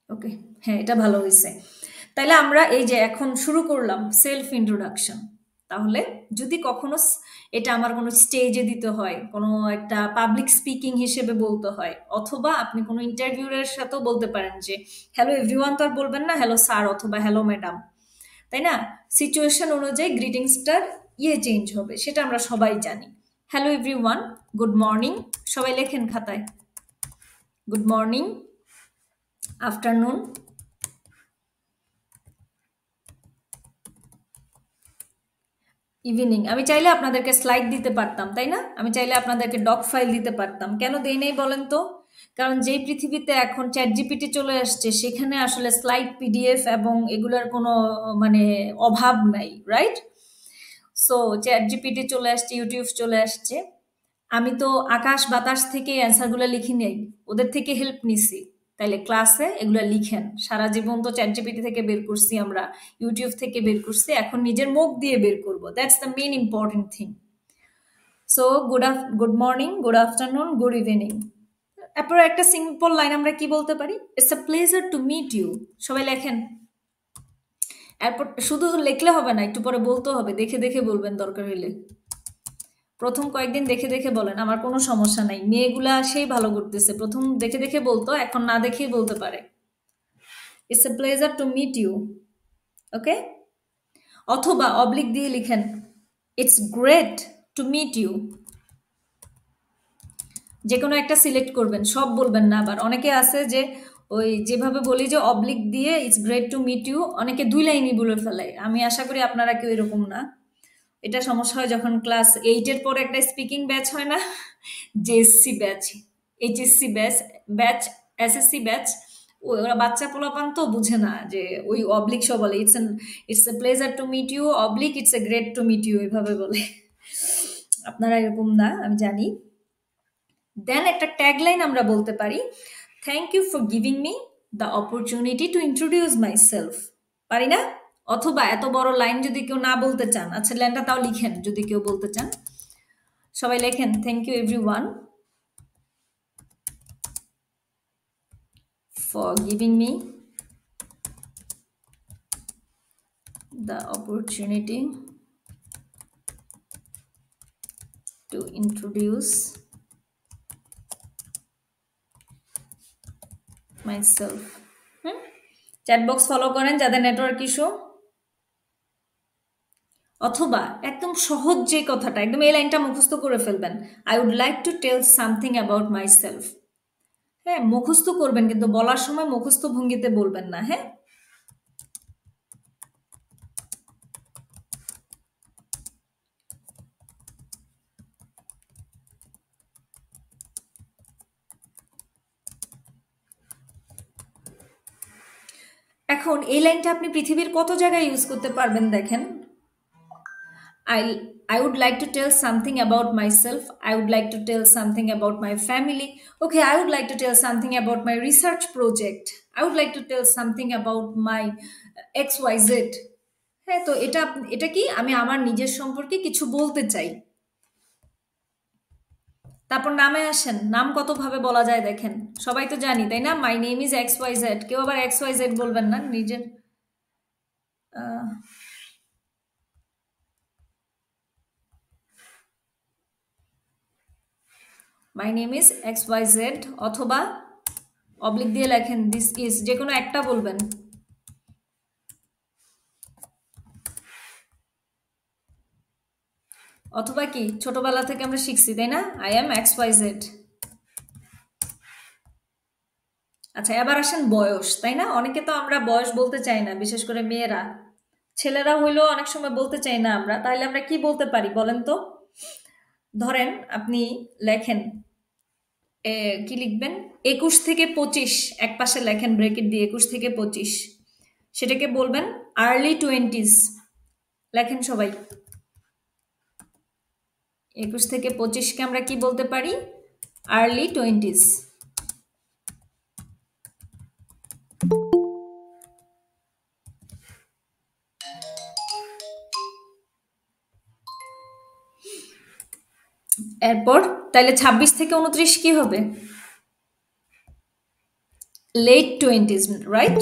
ওকে, হ্যাঁ এটা ভালো হয়েছে। তাইলে আমরা এই যে এখন শুরু করলাম সেলফ ইন্ট্রোডাকশন। তাহলে যদি কখনো এটা আমার কোনো স্টেজে দিতে হয়, কোনো একটা পাবলিক স্পিকিং হিসেবে বলতে হয়, অথবা আপনি কোনো ইন্টারভিউয়ের সাথেও বলতে পারেন যে হ্যালো এভরিওয়ান, তো আর বলবেন না হ্যালো স্যার অথবা হ্যালো ম্যাডাম, তাই না? সিচুয়েশন অনুযায়ী গ্রিটিংসটার চেঞ্জ হবে, সেটা আমরা সবাই জানি। Hello everyone, good morning. সবাই লেখেন খাতায়, গুড মর্নিং, আফটারনুন, ইভিনিং। আমি চাইলে আপনাদেরকে স্লাইড দিতে পারতাম, তাই না? আমি চাইলে আপনাদেরকে ডক ফাইল দিতে পারতাম, কেন দেই নাই বলেন তো? কারণ যেই পৃথিবীতে এখন চ্যাট জিপিটি চলে আসছে, সেখানে আসলে স্লাইড, পিডিএফ এবং এগুলোর কোনো মানে অভাব নাই, রাইট? সো চ্যাট জিপিটি চলে আসছে, ইউটিউব চলে আসছে। আমি তো আকাশ বাতাস থেকে অ্যান্সারগুলো লিখি নেই, ওদের থেকে হেল্প নিছি। তাইলে ক্লাসে এগুলো লিখেন। সারা জীবন তো চ্যাট জিপিটি থেকে বের করছি আমরা, ইউটিউব থেকে বের করছি, এখন নিজের মুখ দিয়ে বের করব। That's the main important thing. So good morning, good afternoon, good evening. তারপর একটা সিম্পল লাইন আমরা কি বলতে পারি? It's a pleasure to meet you. সবাই লেখেন। এরপর শুধু লিখলে হবে না, একটু পরে বলতে হবে, দেখে দেখে বলবেন দরকার হইলে। প্রথম কয়েকদিন দেখে দেখে বলেন, আমার কোনো সমস্যা নাই। মেয়েগুলা সেই ভালো করতেছে, প্রথম দেখে দেখে বলতো, এখন না দেখেই বলতে পারে। It's a pleasure to meet you. Okay, অথবা অবলিক দিয়ে লিখেন, it's great to meet you. যে কোনো একটা সিলেক্ট করবেন, সব বলবেন না। আবার অনেকে আছে যে ওই যেভাবে বলি যে অবলিক দিয়ে it's great to meet you, অনেকে দুই লাইনই বলে ফেলে। আমি আশা করি আপনারা কেউ এরকম না। এটা সমস্যা হয় যখন ক্লাস 8-এর পরে একটা স্পিকিং ব্যাচ হয় না, JSC batch, HSC batch, batch SSC batch. ওরা বাচ্চা পোলাপান তো বুঝে না যে ওই অবলিক সব বলে it's a pleasure to meet you, oblique it's a great to meet you, এভাবে বলে। আপনারা এরকম না, আমি জানি। দেন একটা ট্যাগলাইন আমরা বলতে পারি, thank you for giving me the opportunity to introduce myself. পারি না? অথবা এত বড় লাইন যদি কেউ না বলতে চান, আচ্ছা লাইনটা তাও লিখেন যদি কেউ বলতে চান। সবাই লেখেন, thank you everyone for giving me the opportunity to introduce myself. Hmm, chat box follow করেন যাদের নেটওয়ার্ক ইস্যু। অথবা একদম সহজ যে কথাটা, একদম এই লাইনটা মুখস্থ করে ফেলবেন, I would like to tell something about myself. হ্যাঁ, মুখস্থ করবেন, কিন্তু বলার সময় মুখস্থ ভঙ্গিতে বলবেন না, হ্যাঁ? এখন এই লাইনটা আপনি পৃথিবীর কত জায়গায় ইউজ করতে পারবেন দেখেন। I would like to tell something about myself. I would like to tell something about my family. Okay, I would like to tell something about my research project. I would like to tell something about my XYZ. হ্যাঁ, তো এটা কি আমি আমার নিজের সম্পর্কে কিছু বলতে চাই। তারপর নামে আসেন, নাম কত ভাবে বলা যায় দেখেন। সবাই তো জানি, তাই না? My name is XYZ। কেউ আবার XYZ বলবেন না নিজের। মাই নেম ইজ XYZ, অথবা অবলিক দিয়ে লেখেন দিস ইজ, যে কোনো একটা বলবেন। অথবা কি ছোটবেলা থেকে আমরা শিখছি, তাই না? I am XYZ। আচ্ছা, এবার আসেন বয়স, তাই না? অনেকে তো আমরা বয়স বলতে চাই না, বিশেষ করে মেয়েরা। ছেলেরা হইলেও অনেক সময় বলতে চাই না আমরা, তাহলে আমরা কি বলতে পারি বলেন তো? ধরেন আপনি লেখেন, কি লিখবেন? 21 থেকে 25, এক পাশে লেখেন ব্রেকেট দিয়ে 21 থেকে 25, সেটাকে বলবেন আর্লি 20s। লেখেন সবাই, 21 থেকে 25কে আমরা কি বলতে পারি? Early 20s। এরপর তাইলে 26 থেকে 29 কি হবে? late 20s, right?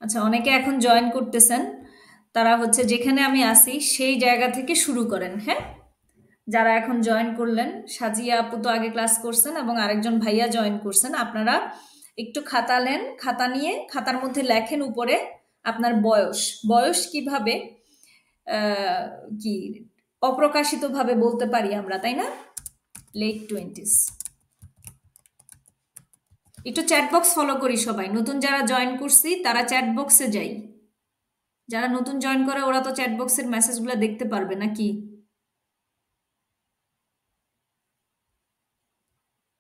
আচ্ছা, অনেকে এখন জয়েন করতেছেন, তারা হচ্ছে যেখানে আমি আসি সেই জায়গা থেকে শুরু করেন, হ্যাঁ? যারা এখন জয়েন করলেন, সাজিয়া আপু তো আগে ক্লাস করছেন এবং আরেকজন ভাইয়া জয়েন করছেন, আপনারা একটু খাতা নেন, খাতা নিয়ে খাতার মধ্যে লেখেন উপরে আপনার বয়স। বয়স কিভাবে আহ, কি অপ্রকাশিতভাবে বলতে পারি আমরা, তাই না? Late 20s। একটু চ্যাট বক্স ফলো করি সবাই, নতুন যারা জয়েন করছি তারা চ্যাট বক্সে যাই। যারা নতুন জয়েন করে ওরা তো চ্যাট বক্সের মেসেজগুলো দেখতে পারবে নাকি?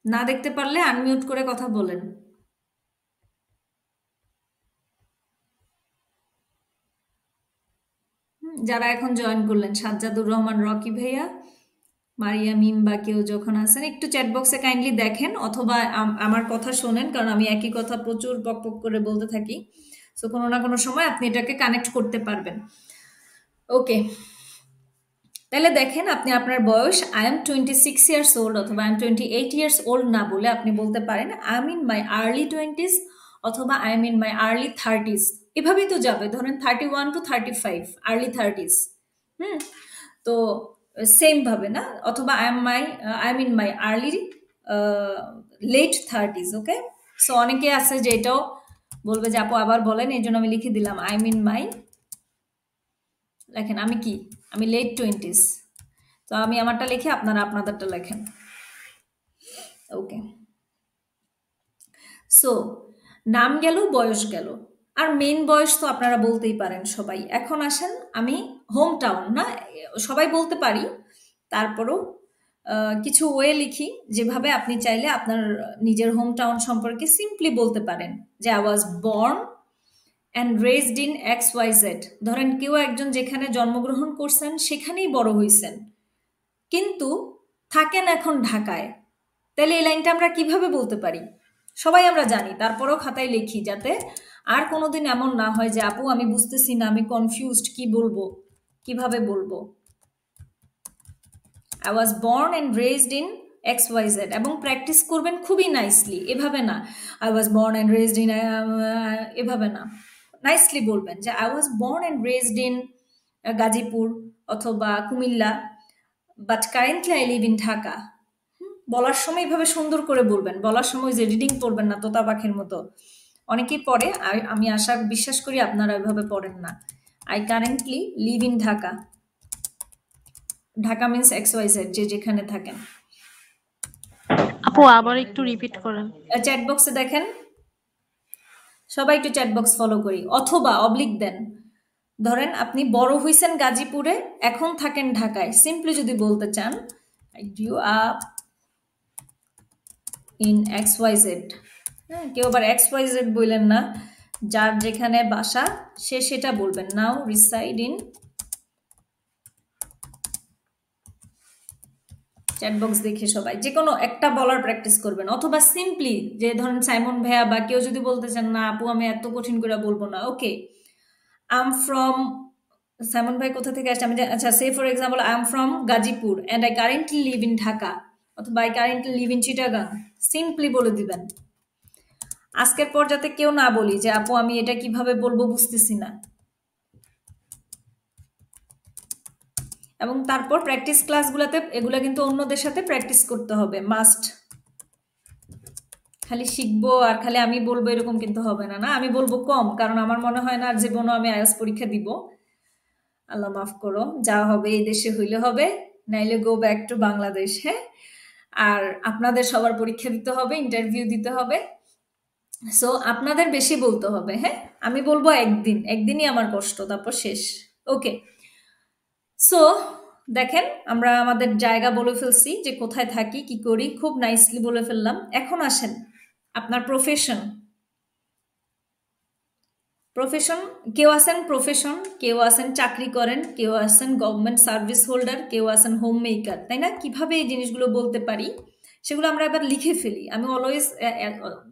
না দেখতে পারলে আনমিউট করে কথা বলেন। যারা এখন জয়েন করলেন, সাজ্জাদুর রহমান, রকি ভাইয়া, মারিয়া মিম বা কেউ যখন আছেন একটু চ্যাট বক্সে কাইন্ডলি দেখেন, অথবা আমার কথা শোনেন, কারণ আমি একই কথা প্রচুর পক পক করে বলতে থাকি। সো কোনো না কোনো সময় আপনি এটাকে কানেক্ট করতে পারবেন। ওকে, তাহলে দেখেন, আপনি আপনার বয়স আই এম 26 ইয়ার্স ওল্ড অথবা আই এম 28 ইয়ার্স ওল্ড না বলে আপনি বলতে পারেন I am in my early 20s অথবা I am in my early 30s। এভাবেই তো যাবে, ধরেন 31 টু 35, আর্লি 30s। হুম, তো সেম ভাবে না, অথবা I am in my early late 30s। Okay, so অনেকে আছে যে এটাও বলবে যে আপু আবার বলেন, এই জন্য আমি লিখে দিলাম আই এম ইন মাই, লেখেন আমি কি, আমি লেট 20s। তো আমি আমারটা লিখে আপনারা আপনাদেরটা লেখেন। ওকে, সো নাম গেল, বয়স গেল, আর মেন বয়স তো আপনারা বলতেই পারেন সবাই। এখন আসেন, আমি হোম টাউন না সবাই বলতে পারি, তারপরও কিছু ওয়ে লিখি যেভাবে আপনি চাইলে আপনার নিজের হোম টাউন সম্পর্কে সিম্পলি বলতে পারেন যে I was born and raised in X Y Z. ধরেন কেউ একজন যেখানে জন্মগ্রহণ করছেন সেখানেই বড় হইছেন, কিন্তু থাকেন এখন ঢাকায়, তাহলে এই লাইনটা আমরা কিভাবে বলতে পারি? সবাই আমরা জানি, তারপরেও খাতায় লিখি যাতে আর কোনোদিন এমন না হয় যে আপু আমি বুঝতেছি না, আমি কনফিউজড, কি বলবো, কিভাবে বলবো। I was born and raised in X Y Z, এবং প্র্যাকটিস করবেন খুবই নাইসলি, এভাবে না I was born and raised in, এভাবে না, নাইসলি বলবেন যে I was born and raised in Gazipur অথবা Comilla, but currently I live in Dhaka. বলার সময় এইভাবে সুন্দর করে বলবেন, বলার সময় যে রিডিং পড়বেন না তোতা পাখির মতো, অনেকেই পড়ে, আমি আশা বিশ্বাস করি আপনারা এভাবে পড়েন না। I currently live in Dhaka, Dhaka means X Y Z, যে যেখানে থাকেন। আপু আবার একটু রিপিট করেন। চ্যাট বক্সে দেখেন, সবাই একটু চ্যাট বক্স ফলো করি, অথবা অবলিক দেন। ধরেন আপনি বড় হইছেন গাজীপুরে, এখন থাকেন ঢাকায়, সিম্পলি যদি বলতে চান I grew up in X Y Z. হ্যাঁ, কেউ আবার এক্স ওয়াই জেড বললেন না, যার যেখানে বাসা সে সেটা বলবেন, নাও রিসাইড ইন। চ্যাটবক্স দেখে সবাই যে কোনো একটা বলার প্র্যাকটিস করবেন, অথবা সিম্পলি যে ধরেন সাইমন ভাইয়া বা কেউ যদি বলতে চান না আপু আমি এত কঠিন করে বলবো না, okay I am from, Simon ভাই কোথা থেকে আসছে, আমি আচ্ছা say for example I am from Gazipur and I currently live in Dhaka, অথবা I currently live in Chittagong, simply বলে দিবেন। আজকের পর যাতে কেউ না বলি যে আপু আমি এটা কিভাবে বলবো বুঝতেছি না। এবং তারপর প্র্যাকটিস ক্লাসগুলোতে এগুলো কিন্তু অন্যদের সাথে প্র্যাকটিস করতে হবে, মাস্ট। খালি শিখবো আর খালি আমি বলবো এরকম কিন্তু হবে না। না, আমি বলবো কম, কারণ আমার মনে হয় না আর জীবনও আমি আইএলটিএস পরীক্ষা দিব। আল্লাহ মাফ করো, যা হবে এই দেশে হইলে হবে, নাইলে গো ব্যাক টু বাংলাদেশ। হ্যাঁ, আর আপনাদের সবার পরীক্ষা দিতে হবে, ইন্টারভিউ দিতে হবে, সো আপনাদের বেশি বলতে হবে। হ্যাঁ, আমি বলবো একদিন, একদিনই আমার কষ্ট, তারপর শেষ। ওকে, সো দেখেন আমরা আমাদের জায়গা বলে ফেলছি, যে কোথায় থাকি কি করি, খুব নাইসলি বলে ফেললাম। এখন আসেন আপনার প্রফেশন। প্রফেশন, কেউ আছেন প্রফেশন, কেউ আছেন চাকরি করেন, কেউ আছেন গভর্নমেন্ট সার্ভিস হোল্ডার, কেউ আছেন হোম মেকার, তাই না? কিভাবে এই জিনিসগুলো বলতে পারি সেগুলো আমরা এবার লিখে ফেলি। আমি অলওয়েজ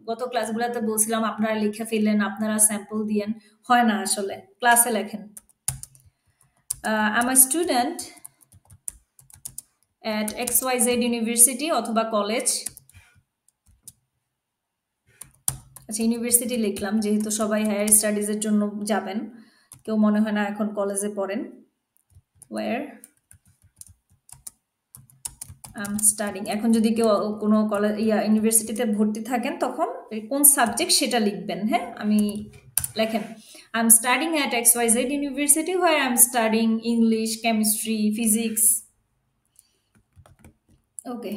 গত ক্লাসগুলোতে বলছিলাম আপনারা লিখে ফেললেন, আপনারা স্যাম্পল দিয়েন, হয় না আসলে, ক্লাসে লেখেন। I am a student at XYZ university অথবা কলেজ। আচ্ছা, ইউনিভার্সিটি লিখলাম যেহেতু সবাই হায়ার স্টাডিজের জন্য যাবেন, কেউ মনে হয় না এখন কলেজে পড়েন। ওয়ার আই এম স্টাডিং, এখন যদি কেউ কোনো কলেজ ইউনিভার্সিটিতে ভর্তি থাকেন তখন কোন সাবজেক্ট সেটা লিখবেন। হ্যাঁ, আমি লেখেন I am studying at XYZ university where I am studying English, chemistry, physics. Okay,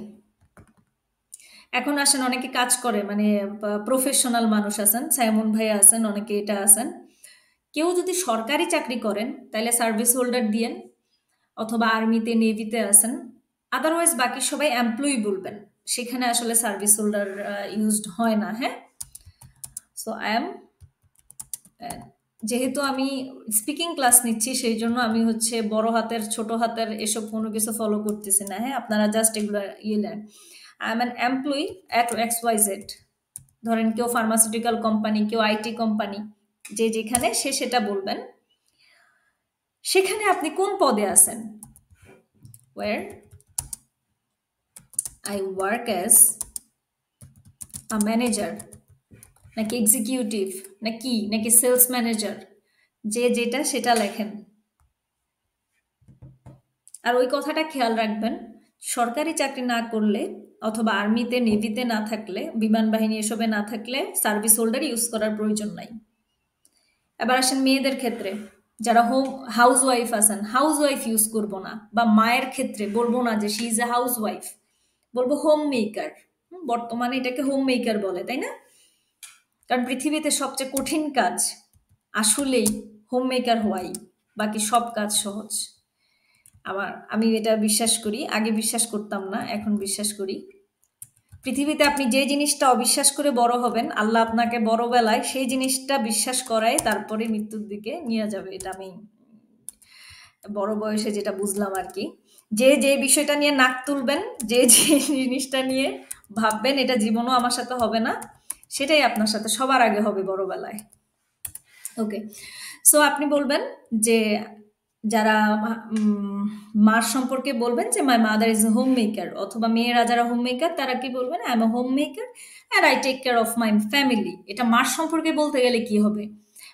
এখন আসেন অনেকে কাজ করে, মানে প্রফেশনাল মানুষ আছেন, সাইমন ভাই আছেন, অনেকে এটা আছেন। কেউ যদি সরকারি চাকরি করেন তাহলে সার্ভিস হোল্ডার দিয়েন, অথবা আর্মিতে নেভিতে আছেন। আদারওয়াইজ বাকি সবাই এমপ্লয়ি বলবেন, সেখানে আসলে সার্ভিস হোল্ডার ইউজড হয় না। হ্যাঁ, সো আই এম, যেহেতু আমি স্পিকিং ক্লাস নিচ্ছি সেই জন্য আমি হচ্ছে বড় হাতের ছোট হাতের এসব কোনো কিছু ফলো করতেছি না। হ্যাঁ, আপনারা জাস্ট এগুলো নেন। I am an employee at XYZ। ধরেন কেউ ফার্মাসিউটিক্যাল কোম্পানি, কেউ আইটি কোম্পানি, যে যেখানে সে সেটা বলবেন। সেখানে আপনি কোন পদে আছেন? Where I work as a manager, নাকি এক্সিকিউটিভ, নাকি সেলস ম্যানেজার, যে যেটা সেটা লেখেন। আর ওই কথাটা খেয়াল রাখবেন, সরকারি চাকরি না করলে অথবা আর্মিতে নেভিতে না থাকলে, বিমান বাহিনী এসবে না থাকলে সার্ভিস হোল্ডার ইউজ করার প্রয়োজন নাই। এবার আসেন মেয়েদের ক্ষেত্রে, যারা হাউস ওয়াইফ আছেন, হাউস ওয়াইফ ইউজ করবো না। বা মায়ের ক্ষেত্রে বলবো না যে she is a house wife, বলবো হোম মেকার। বর্তমানে এটাকে হোম মেকার বলে, তাই না? কারণ পৃথিবীতে সবচেয়ে কঠিন কাজ আসলেই হোম মেকার হওয়াই, বাকি সব কাজ সহজ। আমি এটা বিশ্বাস করি, আগে বিশ্বাস করতাম না, এখন বিশ্বাস করি। পৃথিবীতে আপনি যে জিনিসটা অবিশ্বাস করে বড় হবেন, আল্লাহ আপনাকে বড়বেলায় সেই জিনিসটা বিশ্বাস করায় তারপরে মৃত্যুর দিকে নিয়ে যাবে। এটা আমি বড় বয়সে যেটা বুঝলাম আর কি। যে বিষয়টা নিয়ে নাক তুলবেন, যে জিনিসটা নিয়ে ভাববেন এটা জীবনও আমার সাথে হবে না, সেটাই আপনার সাথে সবার আগে হবে বড়বেলায়। ওকে, সো আপনি বলবেন যে যারা মার সম্পর্কে বলবেন যে my mother is a home maker, অথবা মেয়েরা যারা হোম মেকার তারা কি বলবেন? I am a home maker and I take care of my family. এটা মার সম্পর্কে বলতে গেলে কি হবে?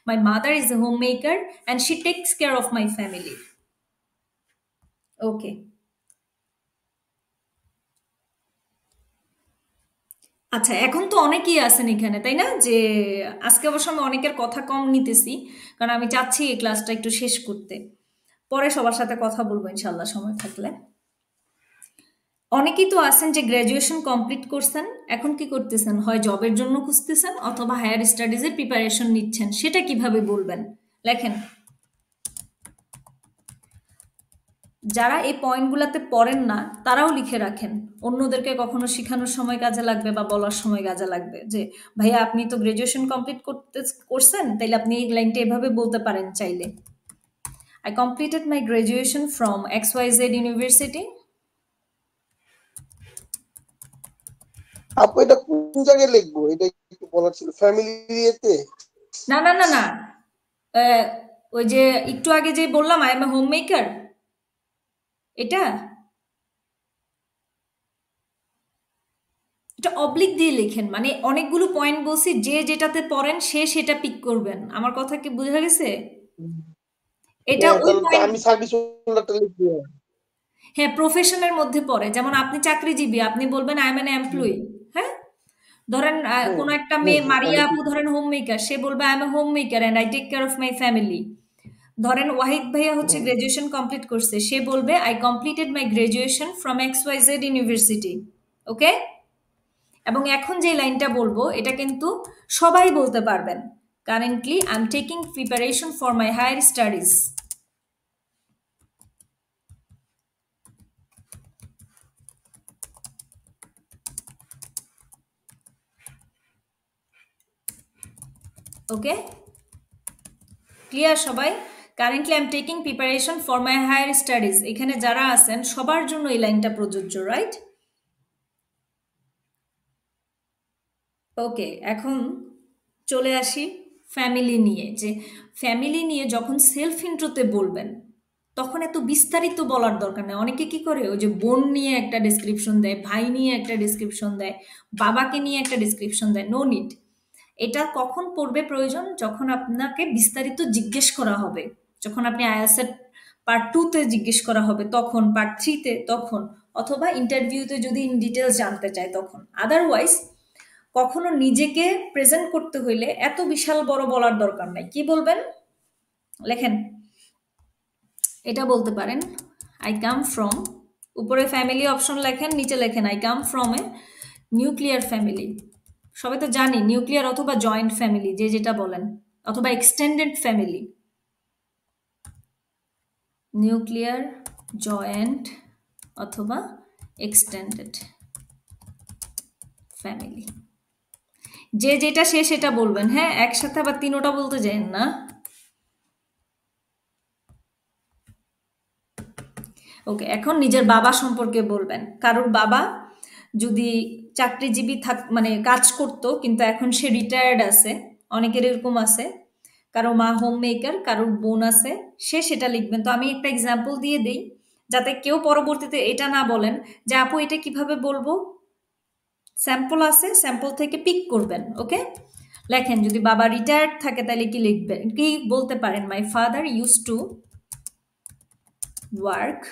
My mother is a home maker and she takes care of my family. Okay, আচ্ছা, এখন তো অনেকেই আছেন এখানে, তাই না? যে আজকে অবশ্য আমি অনেকের কথা কম নিতেছি, কারণ আমি চাচ্ছি এই ক্লাসটা একটু শেষ করতে। পরে সবার সাথে কথা বলবো ইনশাল্লাহ সময় থাকলে। অনেকেই তো আছেন যে গ্র্যাজুয়েশন কমপ্লিট করছেন, এখন কি করতেছেন? হয় জবের জন্য খুঁজতেছেন অথবা হায়ার স্টাডিজের প্রিপারেশন নিচ্ছেন। সেটা কিভাবে বলবেন? লেখেন, যারা এই পয়েন্টগুলোতে পড়েন না তারাও লিখে রাখেন, অন্যদেরকে কখনো শেখানোর সময় কাজে লাগবে বা বলার সময় কাজে লাগবে। যে ভাইয়া আপনি তো গ্র্যাজুয়েশন কমপ্লিট করছেন, তাইলে আপনি এই লাইনটা এভাবে বলতে পারেন চাইলে। I completed my graduation from XYZ university. আপু এটা কোন জায়গায় লিখবো? এটা একটু বলার ছিল, ফ্যামিলি ইয়েতে। না না না না, ওই যে একটু আগে যে বললাম I am a home maker, এটা এটা অবলিক দিয়ে লেখেন, মানে অনেকগুলো পয়েন্ট বলছি, যে যেটাতে পড়েন সে সেটা পিক করবেন। আমার কথা কি বোঝা গেছে? এটা হ্যাঁ, ওই তাহলে তো পয়েন্ট। আমি সার্ভিস হোল্ডারটা লিখবো। হ্যাঁ, প্রফেশনের মধ্যে পড়ে। যেমন আপনি চাকরিজীবী, আপনি বলবেন I am an hmm, employee. হ্যাঁ, ধরেন হুম, কোনো একটা হুম, মেয়ে হুম, মারিয়া তাহলে আপু, ঠিক ধরেন হোম মেকার, সে বলবে I am a home maker and I take care of my family. ধরেন ওয়াহিদ ভাইয়া হচ্ছে হুম। গ্রাজুয়েশন কমপ্লিট করছে, সে বলবে I completed my graduation from XYZ university. Okay, এবং এখন যে লাইনটা বলবো এটা কিন্তু সবাই বলতে পারবেন। Currently I am taking preparation for my higher studies. Okay, clear সবাই? Currently I am taking preparation for my higher studies, এখানে যারা আছেন সবার জন্য এই লাইনটা প্রযোজ্য, রাইট? ওকে, এখন চলে আসি ফ্যামিলি নিয়ে। যে ফ্যামিলি নিয়ে যখন সেলফ ইন্ট্রোতে বলবেন, তখন এত বিস্তারিত বলার দরকার নেই। অনেকে কি করে, ওই যে বোন নিয়ে একটা ডেসক্রিপশন দেয়, ভাই নিয়ে একটা ডেসক্রিপশন দেয়, বাবাকে নিয়ে একটা ডেসক্রিপশন দেয়। No need. এটা কখন পড়বে প্রয়োজন? যখন আপনাকে বিস্তারিত জিজ্ঞেস করা হবে, যখন আপনি আইএলটিএস পার্ট 2 তে জিজ্ঞেস করা হবে তখন, পার্ট 3 তে তখন, অথবা ইন্টারভিউতে যদি ইন ডিটেলস জানতে চায় তখন। আদারওয়াইজ কখনো নিজেকে প্রেজেন্ট করতে হইলে এত বিশাল বড় বলার দরকার নাই। কি বলবেন? লেখেন, এটা বলতে পারেন, আই কাম ফ্রম, উপরে ফ্যামিলি অপশন লেখেন, নিচে লেখেন I come from a nuclear family. সবাই তো জানি নিউক্লিয়ার অথবা জয়েন্ট ফ্যামিলি, যে যেটা বলেন, অথবা এক্সটেন্ডেড ফ্যামিলি। নিউক্লিয়ার, জয়েন্ট অথবা এক্সটেন্ডেড ফ্যামিলি, যে যেটা সে সেটা বলবেন। হ্যাঁ, একসাথে আবার তিনোটা বলতে যান না। ওকে, এখন নিজের বাবা সম্পর্কে বলবেন। কারোর বাবা যদি চাকরিজীবী মানে কাজ করতো কিন্তু এখন সে রিটায়ার্ড আছে, অনেকের এরকম আছে। কারো মা হোম মেকার, কারোর বোন আছে, সে সেটা লিখবেন। তো আমি একটা এক্সাম্পল দিয়ে দিই, যাতে কেউ পরবর্তীতে এটা না বলেন যে আপু এটা কিভাবে বলবো। স্যাম্পল আছে, স্যাম্পল থেকে পিক করবেন। ওকে, লেখেন, যদি বাবা রিটায়ার্ড থাকে তাহলে কি লিখবেন, কি বলতে পারেন? My father use to work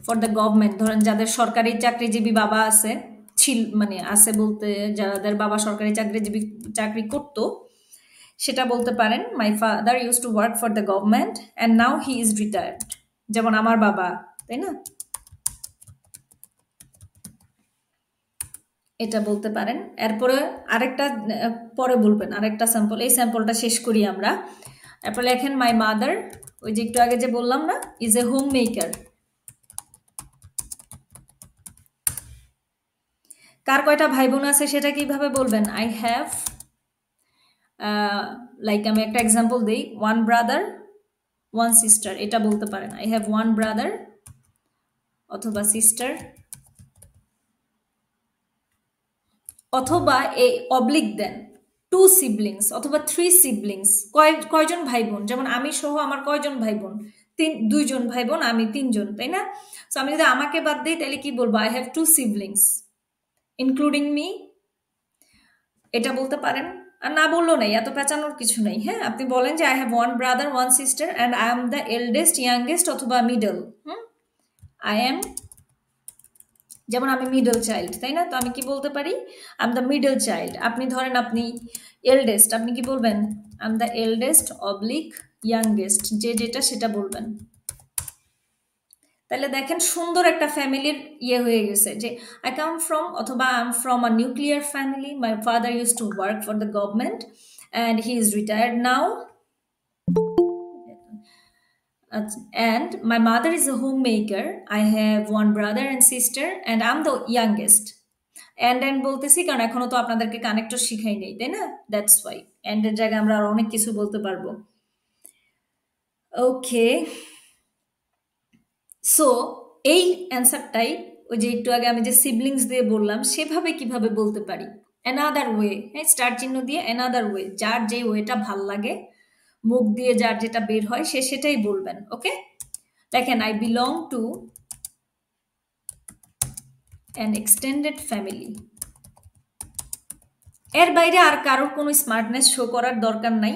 for the government. ধরেন যাদের সরকারি চাকরিজীবী বাবা আছে, মানে আছে বলতে যাদের বাবা সরকারি চাকরি করতো, সেটা বলতে পারেন my father use to work for the government and now he is retired. যেমন আমার বাবা, তাই না? এটা বলতে পারেন। এরপরে আরেকটা পরে বলবেন, আরেকটা স্যাম্পল। এই স্যাম্পলটা শেষ করি আমরা। এরপর লেখেন মাই মাদার, ওই যে একটু আগে যে বললাম না, ইজ এ হোম মেকার। কার কয়টা ভাই বোন আছে সেটা কিভাবে বলবেন? আই হ্যাভ, লাইক আমি একটা এক্সাম্পল দিই, ওয়ান ব্রাদার ওয়ান সিস্টার, এটা বলতে পারেন। আই হ্যাভ ওয়ান ব্রাদার অথবা সিস্টার, অথবা এই অবলিক দেন টু সিবলিংস অথবা থ্রি সিবলিংস। কয়জন ভাই বোন, যেমন আমি সহ আমার কয়জন ভাই বোন? দুইজন ভাই বোন, আমি তিনজন, তাই না? তো আমি যদি আমাকে বাদ দিই তাহলে কি বলবো? I have to siblings including me, এটা বলতে পারেন। আর না বললেও নেই, এত পেঁচানোর কিছু নেই। হ্যাঁ, আপনি বলেন যে I have one brother one sister and I am the eldest, youngest অথবা মিডল। আই এম, যেমন আমি মিডল চাইল্ড, তাই না? তো আমি কি বলতে পারি? I am the middle child. আপনি ধরেন আপনি এল্ডেস্ট, আপনি কি বলবেন? I am the eldest oblique youngest, যে যেটা সেটা বলবেন। তাহলে দেখেন সুন্দর একটা ফ্যামিলির ইয়ে হয়ে গেছে, যে আই কাম ফ্রম অথবা I am from a nuclear family, my father use to work for the government and he is retired now, and my mother is a homemaker. I have one brother and sister and I'm the youngest. And বলতেছি কারণ এখনো তো আপনাদেরকে connector শিখাই নেই, তাই না? That's why and এর জায়গায় আমরা আর অনেক কিছু বলতে পারবো। ওকে, সো এই অ্যান্সারটাই ওই যে একটু আগে আমি যে সিবলিংস দিয়ে বললাম সেভাবে কিভাবে বলতে পারি, অ্যানাদার ওয়ে। হ্যাঁ, স্টার চিহ্ন দিয়ে অ্যানাদার ওয়ে, যার যে ওয়েটা ভাল লাগে, মুখ দিয়ে যার যেটা বের হয় সে সেটাই বলবেন। ওকে, দেখেন, I belong to an extended family. এর বাইরে আর কারোর কোনো স্মার্টনেস শো করার দরকার নাই,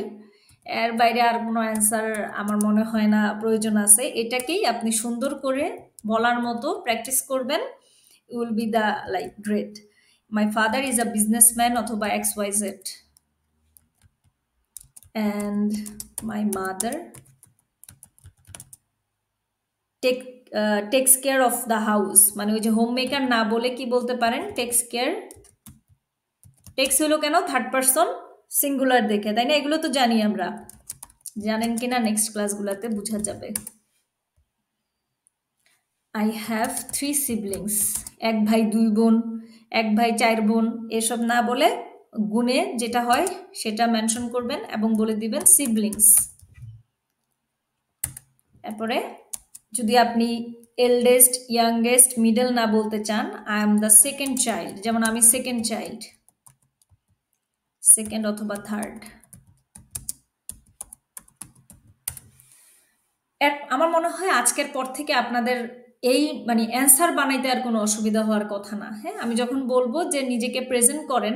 এর বাইরে আর কোনো অ্যান্সার আমার মনে হয় না প্রয়োজন আছে। এটাকেই আপনি সুন্দর করে বলার মতো প্র্যাকটিস করবেন, you will be the like great. My father is a businessman অথবা XYZ and my mother takes care of the house. মানে ওই যে হোম মেকার না বলে কি বলতে পারেন? Text care. টেক্স হলো কেন? থার্ড পারসন সিঙ্গুলার দেখে, তাই না? এগুলো তো জানি আমরা, জানেন কিনা নেক্সট ক্লাসগুলোতে বোঝা যাবে। আই হ্যাভ থ্রি সিবলিংস, এক ভাই দুই বোন, এক ভাই চার বোন, এসব না বলে গুণে যেটা হয় সেটা মেনশন করবেন এবং বলে দিবেন সিবলিংস। এরপরে যদি আপনি এল্ডেস্ট, ইয়াংগেস্ট, মিডল না বলতে চান, I am the second child, যেমন আমি সেকেন্ড চাইল্ড, সেকেন্ড অথবা থার্ড। আমার মনে হয় আজকের পর থেকে আপনাদের এই মানে অ্যান্সার বানাইতে আর কোনো অসুবিধা হওয়ার কথা না। হ্যাঁ, আমি যখন বলবো যে নিজেকে প্রেজেন্ট করেন,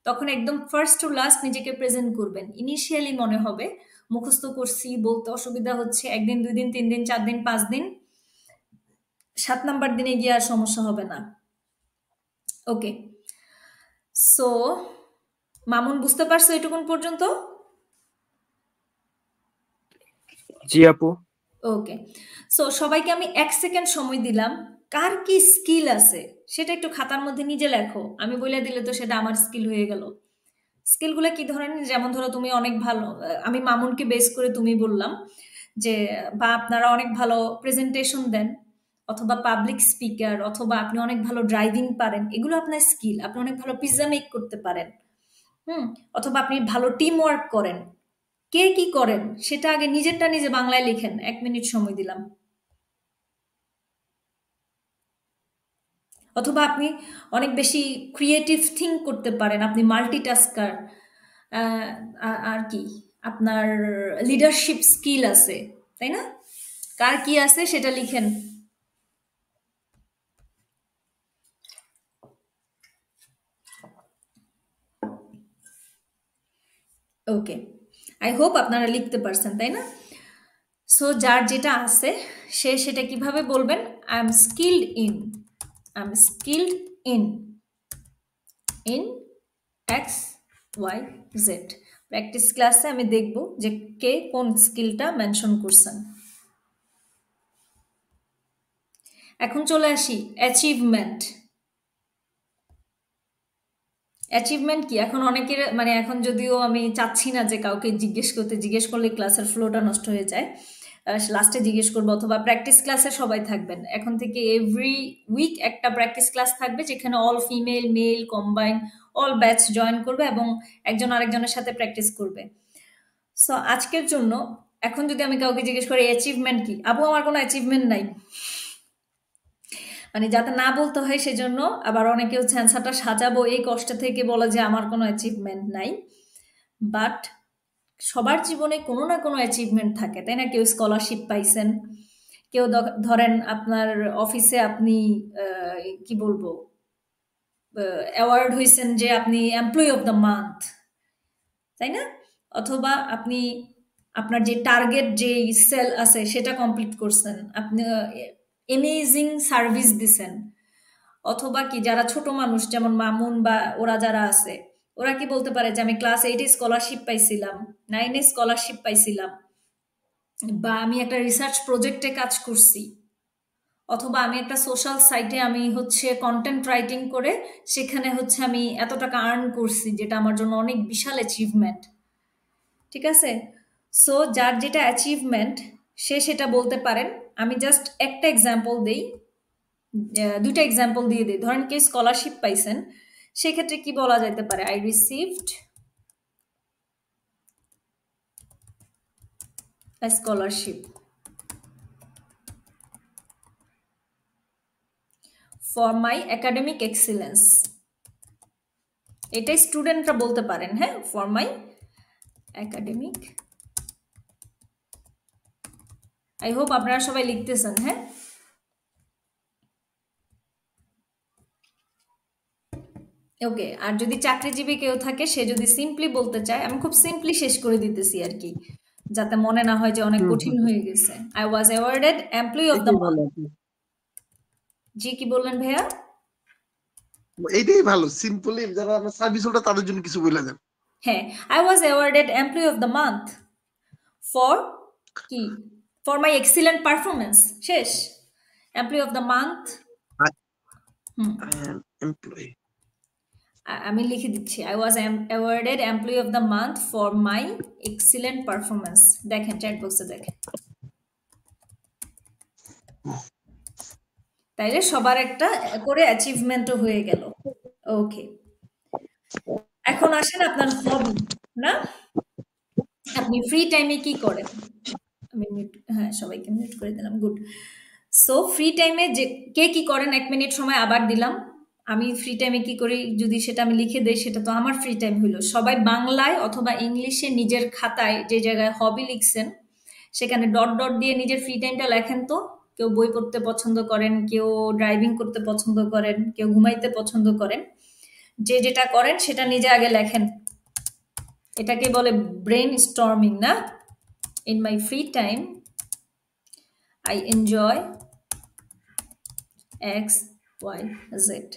তখন একদম ফার্স্ট টু লাস্ট নিজেকে প্রেজেন্ট করবেন। ইনিশিয়ালি মনে হবে মুখস্থ করছি, বলতে অসুবিধা হচ্ছে, 1 দিন 2 দিন 3 দিন 4 দিন 5 দিন, 7 নাম্বার দিনে গিয়ে আর সমস্যা হবে না। ওকে, সো মামুন বুঝতে পারছো এটুকুন পর্যন্ত? জি আপু। ওকে, সো সবাইকে আমি 1 সেকেন্ড সময় দিলাম। কার কি স্কিল আছে সেটা একটু খাতার মধ্যে নিজে লেখো। আমি বলে দিলে তো সেটা আমার স্কিল হয়ে গেল। স্কিলগুলো কি ধরনের? যেমন ধরো তুমি অনেক ভালো, আমি মামুনকে বেস করে তুমি বললাম যে, বা আপনারা অনেক ভালো প্রেজেন্টেশন দেন, অথবা পাবলিক স্পিকার, অথবা আপনি অনেক ভালো ড্রাইভিং পারেন, এগুলো আপনার স্কিল। আপনি অনেক ভালো পিৎজা মেক করতে পারেন, অথবা আপনি ভালো টিম ওয়ার্ক করেন। কে কি করেন সেটা আগে নিজেরটা নিজে বাংলায় লিখেন। 1 মিনিট সময় দিলাম। অথবা আপনি অনেক বেশি ক্রিয়েটিভ থিঙ্ক করতে পারেন, আপনি মাল্টিটাস্কার। আর কি আপনার লিডারশিপ স্কিল আছে, তাই না? কার কি আছে সেটা লিখেন। ওকে, আই হোপ আপনারা লিখতে পারছেন, তাই না? সো যার যেটা আছে সে সেটা কিভাবে বলবেন? I am skilled in, I am skilled in in X Y Z. Practice ক্লাসে আমি দেখব যে কে কোন স্কিলটা মেনশন করছেন। এখন চলে আসি অ্যাচিভমেন্ট। অ্যাচিভমেন্ট কি? এখন অনেকের মানে এখন যদিও আমি চাচ্ছি না যে কাউকে জিজ্ঞেস করলে ক্লাসের ফ্লোটা নষ্ট হয়ে যায়, লাস্টে জিজ্ঞেস করবো, অথবা প্র্যাকটিস ক্লাসে সবাই থাকবেন। এখন থেকে এভরি উইক একটা প্র্যাকটিস ক্লাস থাকবে যেখানে all female male combine all batch join করবে এবং একজন আরেকজনের সাথে প্র্যাকটিস করবে। সো আজকের জন্য এখন যদি আমি কাউকে জিজ্ঞেস করি অ্যাচিভমেন্ট কি, আপু আমার কোনো অ্যাচিভমেন্ট নাই, মানে যাতে না বলতে হয় সেজন্য আবার অনেকে হচ্ছে অ্যান্সারটা সাজাবো এই কষ্ট থেকে বলে যে আমার কোনো অ্যাচিভমেন্ট নাই। বাট সবার জীবনে কোনো না কোনো অ্যাচিভমেন্ট থাকে, তাই না? কেউ স্কলারশিপ পাইছেন, কেউ ধরেন আপনার অফিসে আপনি কি বলবো অ্যাওয়ার্ড হয়েছেন যে আপনি এমপ্লয়ি অফ দ্য মান্থ, তাই না? অথবা আপনি আপনার যে টার্গেট যে সেল আছে সেটা কমপ্লিট করছেন, আপনি এমেজিং সার্ভিস দিছেন। অথবা কি যারা ছোট মানুষ যেমন মামুন বা ওরা যারা আছে, ওরা কি বলতে পারে যে আমি ক্লাস 8-এ স্কলারশিপ পাইছিলাম, 9-এ স্কলারশিপ পাইছিলাম, বা আমি একটা রিসার্চ প্রজেক্টে কাজ করছি, অথবা আমি একটা সোশ্যাল সাইটে আমি হচ্ছে কন্টেন্ট রাইটিং করে সেখানে হচ্ছে আমি এত টাকা আর্ন করছি, যেটা আমার জন্য অনেক বিশাল অ্যাচিভমেন্ট। ঠিক আছে? সো যার যেটা অ্যাচিভমেন্ট সে সেটা বলতে পারেন। আমি জাস্ট একটা এক্সাম্পল দেই, দুইটা এক্সাম্পল দিয়ে দিই। ধরেন কেউ স্কলারশিপ পাইছেন, সেক্ষেত্রে কি বলা যেতে পারে? I received a scholarship for my academic excellence। এটাই স্টুডেন্টরা বলতে পারেন, হ্যাঁ, for my academic. I hope আপনারা সবাই লিখতেছেন, হ্যাঁ। ওকে, আর যদি চাকরিজীবী কেউ থাকে সে যদি সিম্পলি বলতে চায়, আমি খুব সিম্পলি শেষ করে দিতেছি আর কি, যাতে মনে না হয় যে অনেক কঠিন হয়ে গেছে। I was awarded employee of the month. জি, কি বললেন ভাইয়া? এইটাই ভালো, সিম্পলি যারা আমরা সার্ভিস হোল্ডার তাদের জন্য কিছু বলে দেন। হ্যাঁ, I was awarded employee of the month for কি? For my excellent performance. শেষ। Employee of the month. Employee, আমি লিখে দিচ্ছি, I was awarded employee of the month for my excellent performance. দেখেন চ্যাট বক্সে দেখেন। তাইলে সবার একটা করে অ্যাচিভমেন্টও হয়ে গেল। ওকে, এখন আসেন আপনার হবি। না, আপনি ফ্রি টাইমে কি করেন? আমি হ্যাঁ, সবাইকে মিউট করে দিলাম, গুড। সো ফ্রি টাইমে যে কে কি করেন 1 মিনিট সময় আবার দিলাম। আমি ফ্রি টাইমে কি করি যদি সেটা আমি লিখে দেই, সেটা তো আমার ফ্রি টাইম হইলো। সবাই বাংলায় অথবা ইংলিশে নিজের খাতায় যে জায়গায় হবি লিখছেন সেখানে ডট ডট দিয়ে নিজের ফ্রি টাইমটা লেখেন তো। কেউ বই পড়তে পছন্দ করেন, কেউ ড্রাইভিং করতে পছন্দ করেন, কেউ ঘুমাইতে পছন্দ করেন। যে যেটা করেন সেটা নিজে আগে লেখেন। এটাকে বলে ব্রেন স্টর্মিং, না? In my free time I enjoy X Y Z.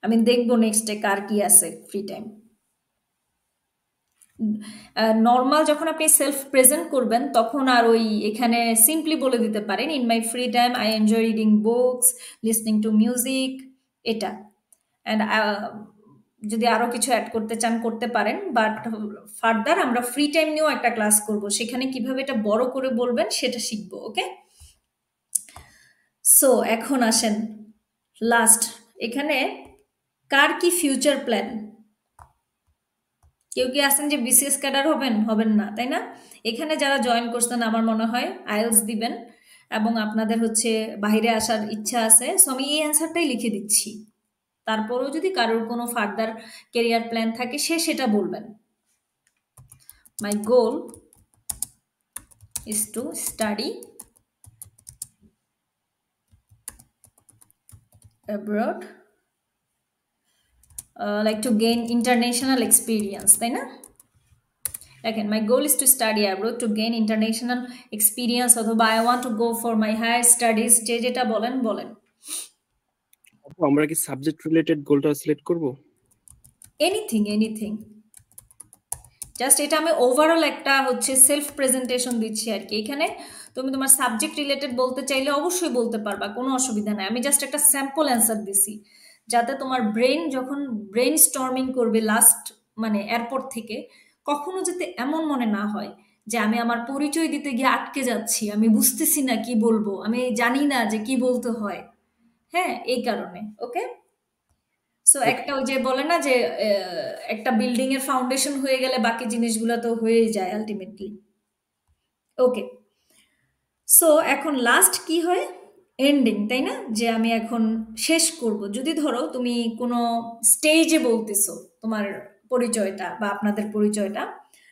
আমি দেখবো নেক্সটে কার কি আছে ফ্রি টাইম। নর্মাল যখন আপনি সেলফ প্রেজেন্ট করবেন তখন আর ওই এখানে সিম্পলি বলে দিতে পারেন in my free time I enjoy reading books, listening to music, এটা। অ্যান্ড যদি আরো কিছু অ্যাড করতে চান করতে পারেন, বাট ফার্দার আমরা ফ্রি টাইম নিয়েও একটা ক্লাস করব, সেখানে কিভাবে এটা বড় করে বলবেন সেটা শিখবো। ওকে, সো এখন আসেন লাস্ট, এখানে কার কি ফিউচার প্ল্যান? কেউ কি আছেন যে বিসিএস ক্যাডার হবেন? হবেন না, তাই না? এখানে যারা জয়েন করছেন আমার মনে হয় আইএলস দিবেন এবং আপনাদের হচ্ছে বাইরে আসার ইচ্ছা আছে, সো আমি এই অ্যান্সারটাই লিখে দিচ্ছি। তারপরেও যদি কারোর কোনো ফার্দার ক্যারিয়ার প্ল্যান থাকে সে সেটা বলবেন। My goal is to study abroad, like to gain international experience, তাই না? Again, my goal is to study abroad to gain international experience, অথবা I want to go for my higher studies, যে যেটা বলেন বলেন। আমরা কি সাবজেক্ট রিলেটেড গোলটা সিলেক্ট করব? এনিথিং এনিথিং, জাস্ট এটা আমি ওভারঅল একটা হচ্ছে সেলফ প্রেজেন্টেশন দিচ্ছি আর কি। এখানে তুমি তোমার সাবজেক্ট রিলেটেড বলতে চাইলে অবশ্যই বলতে পারবা, কোনো অসুবিধা নাই। আমি জাস্ট একটা স্যাম্পল অ্যান্সার দিছি, যাতে তোমার ব্রেন যখন ব্রেন স্টর্মিং করবে লাস্ট মানে এয়ারপোর্ট থেকে, কখনো যাতে এমন মনে না হয় যে আমি আমার পরিচয় দিতে গিয়ে আটকে যাচ্ছি, আমি বুঝতেছি না কি বলবো, আমি জানি না যে কি বলতে হয়। হ্যাঁ, এই কারণে। ওকে, সো একটা ওই যে বলে না যে একটা বিল্ডিং এর ফাউন্ডেশন হয়ে গেলে বাকি জিনিসগুলো তো হয়েই যায় আলটিমেটলি। ওকে, সো এখন লাস্ট কি হয়? এন্ডিং, তাই না? যে আমি এখন শেষ করব। যদি ধরো তুমি কোনো স্টেজে বলতেছো তোমার পরিচয়টা বা আপনাদের পরিচয়টা,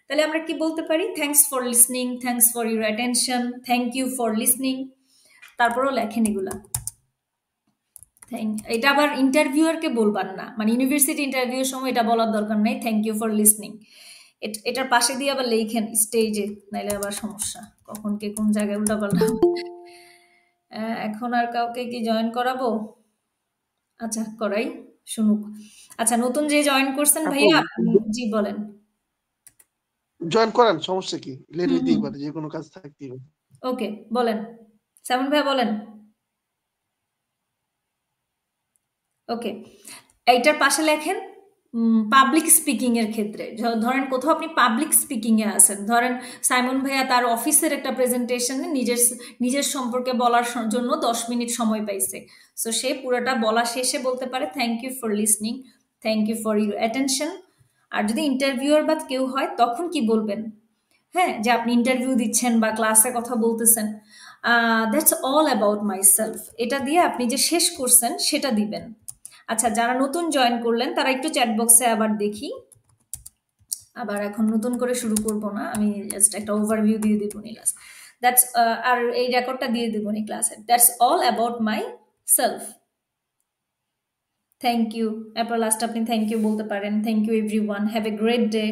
তাহলে আমরা কি বলতে পারি? Thanks for listening, thanks for your attention, thank you for listening. তারপরেও লেখেন এগুলা। এটা আবার ইন্টারভিউয়ারকে বলবার না, মানে ইউনিভার্সিটি ইন্টারভিউর সময় এটা বলার দরকার নেই, থ্যাংক ইউ ফর লিসনিং। এটার পাশে দিয়ে আবার লেখেন স্টেজে, নাইলে আবার সমস্যা, কখন কে কোন জায়গায় উল্টা পাল্টা। এখন আর কাউকে কি জয়েন করাবো? আচ্ছা করাই, শুনুক। আচ্ছা, নতুন যে জয়েন করছেন ভাইয়া, জি বলেন। জয়েন করেন, সমস্যা কি? লেট হইতেই পারে, যে কোনো কাজ থাকতেই পারে। ওকে, বলেন সামন ভাইয়া, বলেন। ওকে, এইটার পাশে লেখেন পাবলিক স্পিকিং এর ক্ষেত্রে। ধরেন কোথাও আপনি পাবলিক স্পিকিং এ আছেন, ধরেন সাইমন ভাইয়া তার অফিসের একটা প্রেজেন্টেশনে নিজের সম্পর্কে বলার জন্য 10 মিনিট সময় পাইছে, সো সে পুরোটা বলা শেষে বলতে পারে thank you for listening, thank you for your attention. আর যদি ইন্টারভিউয়ার বা কেউ হয় তখন কি বলবেন? হ্যাঁ, যে আপনি ইন্টারভিউ দিচ্ছেন বা ক্লাসে কথা বলতেছেন, that's all about my self, এটা দিয়ে আপনি যে শেষ করছেন সেটা দিবেন। আচ্ছা, যারা নতুন জয়েন করলেন তারা একটু চ্যাট বক্সে আবার দেখি, আবার এখন নতুন করে শুরু করব না, আমি জাস্ট একটা ওভারভিউ দিয়ে দিব নিলাস। দ্যাটস আর এই রেকর্ডটা দিয়ে দিব নি ক্লাসে। That's all about myself, thank you. এরপর লাস্ট আপনি থ্যাংক ইউ বলতে পারেন, thank you everyone, have a great day.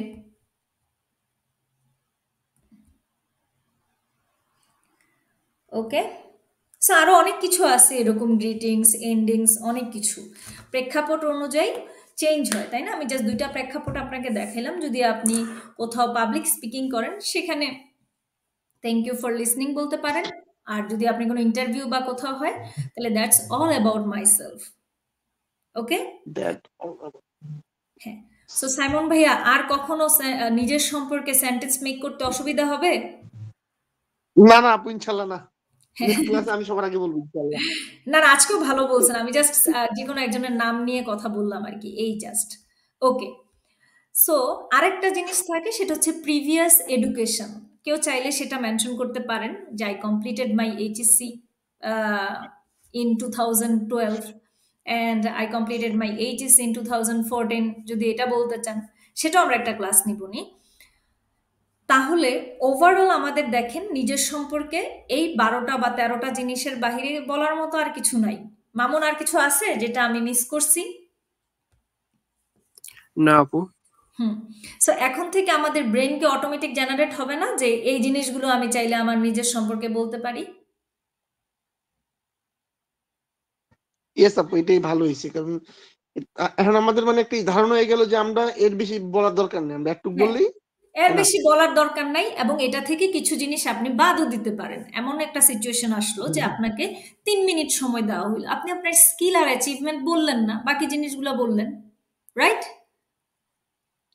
Okay, so আরো অনেক কিছু আছে এরকম, গ্রিটিংস, এন্ডিংস, অনেক কিছু প্রেক্ষাপট অনুযায়ী চেঞ্জ হয়, তাই না? আমি জাস্ট 2টা প্রেক্ষাপট আপনাকে দেখাইলাম। যদি আপনি কোথাও পাবলিক স্পিকিং করেন সেখানে থ্যাংক ইউ ফর লিসনিং বলতে পারেন, আর যদি আপনি কোনো ইন্টারভিউ বা কোথাও হয় তাহলে that's all about myself. Okay, হ্যাঁ। সো সাইমন ভাইয়া, আর কখনো নিজের সম্পর্কে সেন্টেন্স মেক করতে অসুবিধা হবে? না না আপু, ইনশাল্লাহ না। নেক্সট ক্লাসে আমি সবার আগে বলবো ইনশাল্লাহ। না না, আজকেও ভালো বলছেন, আমি জাস্ট যে কোনো একজনের নাম নিয়ে কথা বললাম আর কি, এই জাস্ট। ওকে, সো আরেকটা জিনিস থাকে, সেটা হচ্ছে প্রিভিয়াস এডুকেশন। কেউ চাইলে সেটা মেনশন করতে পারেন যে I completed my HSC in 2012 and I completed my HSC in 2014, যদি এটা বলতে চান সেটাও আমরা একটা ক্লাস নিবনি। তাহলে ওভারঅল আমাদের দেখেন নিজের সম্পর্কে এই 12টা বা 13টা জিনিসের বাহিরে বলার মতো আর কিছু নাই। মামুন, আর কিছু আছে যেটা আমি মিস করছি? না আপু। সো এখন থেকে আমাদের ব্রেনকে অটোমেটিক জেনারেট হবে না যে এই জিনিসগুলো আমি চাইলে আমার নিজের সম্পর্কে বলতে পারি? ইয়েস আপু, এটাই ভালো হয়েছে, কারণ এখন আমাদের মানে একটা ধারণা হয়ে গেল যে আমরা এর বেশি বলার দরকার নেই, আমরা একটু বললেই এর বেশি বলার দরকার নাই, এবং এটা থেকে কিছু জিনিস আপনি বাদও দিতে পারেন। এমন একটা সিচুয়েশন আসলো যে আপনাকে 3 মিনিট সময় দেওয়া হলো, আপনি আপনার স্কিল আর অ্যাচিভমেন্ট বললেন না, বাকি জিনিসগুলো বললেন, রাইট?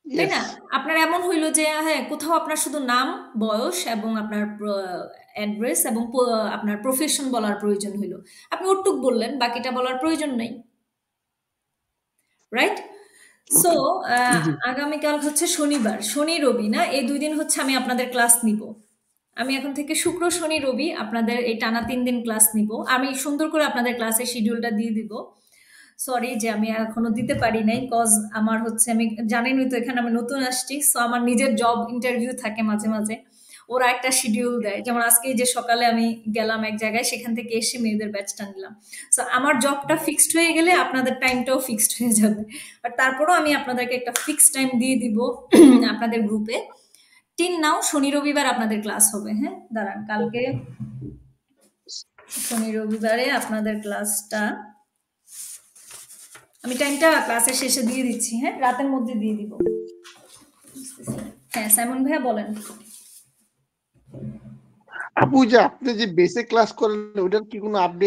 তাই না? আপনার এমন হইলো যে হ্যাঁ, কোথাও আপনার শুধু নাম, বয়স এবং আপনার অ্যাড্রেস এবং আপনার প্রফেশন বলার প্রয়োজন হইলো, আপনি ওটুক বললেন, বাকিটা বলার প্রয়োজন নাই, রাইট? সো আগামীকাল হচ্ছে শনিবার, শনি রবি না, এই 2 দিন হচ্ছে আমি আপনাদের ক্লাস নিব। আমি এখন থেকে শুক্র শনি রবি আপনাদের এই টানা 3 দিন ক্লাস নিব। আমি সুন্দর করে আপনাদের ক্লাসের শিডিউলটা দিয়ে দিব। সরি যে আমি এখনো দিতে পারি নাই, কজ আমার হচ্ছে, আমি জানেনই তো এখানে আমি নতুন আসছি, সো আমার নিজের জব ইন্টারভিউ থাকে মাঝে মাঝে, ওরা একটা শিডিউল দেয়। যেমন আজকে যে সকালে আমি গেলাম এক জায়গায়, সেখান থেকে এসে মেয়েদের ব্যাচটা নিলাম। সো আমার জবটা ফিক্সড হয়ে গেলে আপনাদের টাইমটাও ফিক্সড হয়ে যাবে। আর তারপরও আমি আপনাদেরকে একটা ফিক্সড টাইম দিয়ে দিব আপনাদের গ্রুপে। টিল নাও শনি রবিবার আপনাদের ক্লাস হবে। হ্যাঁ, দাঁড়ান, কালকে শনি রবিবারে আপনাদের ক্লাসটা আমি টাইমটা ক্লাসের শেষে দিয়ে দিচ্ছি। হ্যাঁ, রাতের মধ্যে দিয়ে দিব। হ্যাঁ, সাইমন ভাইয়া বলেন। আপু, যে আপনি যে বেসে ক্লাস করেন ওটার কি কোনো আপডেট